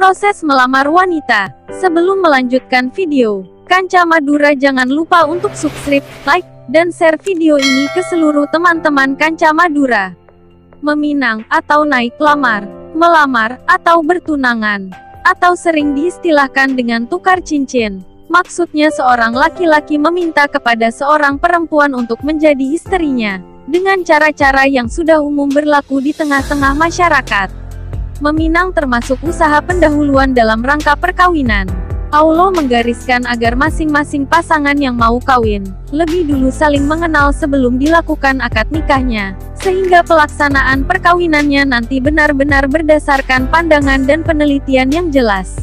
Proses melamar wanita. Sebelum melanjutkan video, Kanca Madura jangan lupa untuk subscribe, like, dan share video ini ke seluruh teman-teman Kanca Madura. Meminang atau naik lamar, melamar atau bertunangan, atau sering diistilahkan dengan tukar cincin. Maksudnya seorang laki-laki meminta kepada seorang perempuan untuk menjadi istrinya, dengan cara-cara yang sudah umum berlaku di tengah-tengah masyarakat. Meminang termasuk usaha pendahuluan dalam rangka perkawinan. Allah menggariskan agar masing-masing pasangan yang mau kawin, lebih dulu saling mengenal sebelum dilakukan akad nikahnya, sehingga pelaksanaan perkawinannya nanti benar-benar berdasarkan pandangan dan penelitian yang jelas.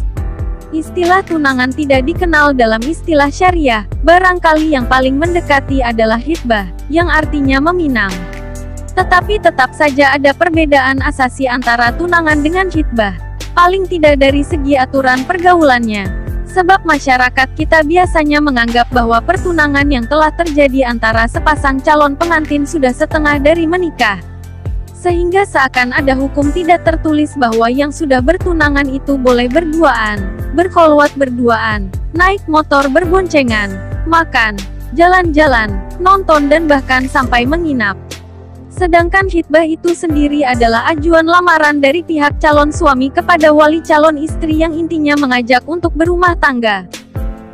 Istilah tunangan tidak dikenal dalam istilah syariah, barangkali yang paling mendekati adalah hitbah, yang artinya meminang. Tetapi tetap saja ada perbedaan asasi antara tunangan dengan hitbah, paling tidak dari segi aturan pergaulannya. Sebab masyarakat kita biasanya menganggap bahwa pertunangan yang telah terjadi antara sepasang calon pengantin sudah setengah dari menikah. Sehingga seakan ada hukum tidak tertulis bahwa yang sudah bertunangan itu boleh berduaan, berkholwat berduaan, naik motor berboncengan, makan, jalan-jalan, nonton dan bahkan sampai menginap. Sedangkan hitbah itu sendiri adalah ajuan lamaran dari pihak calon suami kepada wali calon istri yang intinya mengajak untuk berumah tangga.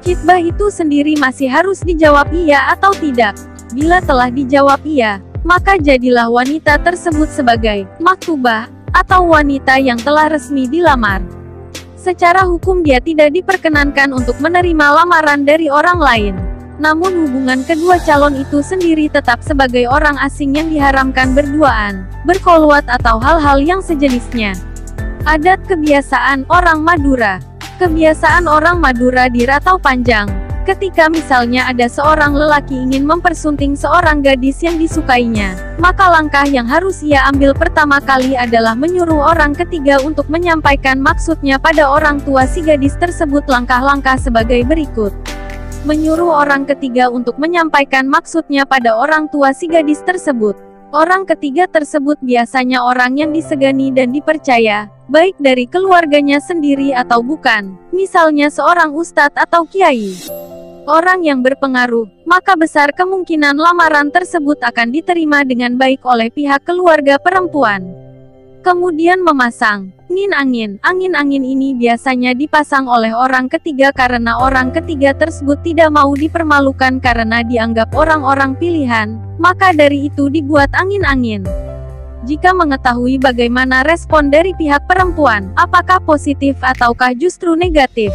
Hitbah itu sendiri masih harus dijawab iya atau tidak. Bila telah dijawab iya, maka jadilah wanita tersebut sebagai maktubah, atau wanita yang telah resmi dilamar. Secara hukum dia tidak diperkenankan untuk menerima lamaran dari orang lain. Namun hubungan kedua calon itu sendiri tetap sebagai orang asing yang diharamkan berduaan, berkholwat atau hal-hal yang sejenisnya. Adat kebiasaan orang Madura. Kebiasaan orang Madura di Ratau Panjang. Ketika misalnya ada seorang lelaki ingin mempersunting seorang gadis yang disukainya, maka langkah yang harus ia ambil pertama kali adalah menyuruh orang ketiga untuk menyampaikan maksudnya pada orang tua si gadis tersebut. Langkah-langkah sebagai berikut. Menyuruh orang ketiga untuk menyampaikan maksudnya pada orang tua si gadis tersebut. Orang ketiga tersebut biasanya orang yang disegani dan dipercaya, baik dari keluarganya sendiri atau bukan, misalnya seorang ustadz atau kiai. Orang yang berpengaruh, maka besar kemungkinan lamaran tersebut akan diterima dengan baik oleh pihak keluarga perempuan. Kemudian memasang angin-angin. Angin-angin ini biasanya dipasang oleh orang ketiga karena orang ketiga tersebut tidak mau dipermalukan karena dianggap orang-orang pilihan, maka dari itu dibuat angin-angin. Jika mengetahui bagaimana respon dari pihak perempuan, apakah positif ataukah justru negatif?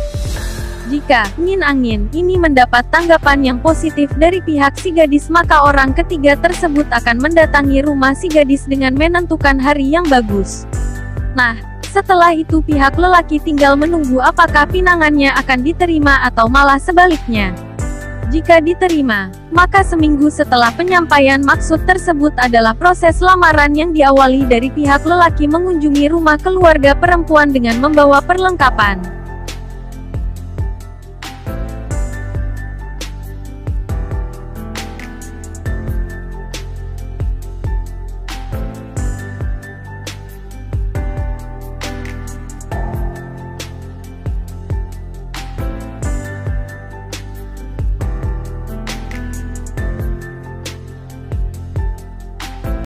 Jika angin-angin ini mendapat tanggapan yang positif dari pihak si gadis, maka orang ketiga tersebut akan mendatangi rumah si gadis dengan menentukan hari yang bagus. Nah, setelah itu pihak lelaki tinggal menunggu apakah pinangannya akan diterima atau malah sebaliknya. Jika diterima, maka seminggu setelah penyampaian maksud tersebut adalah proses lamaran yang diawali dari pihak lelaki mengunjungi rumah keluarga perempuan dengan membawa perlengkapan.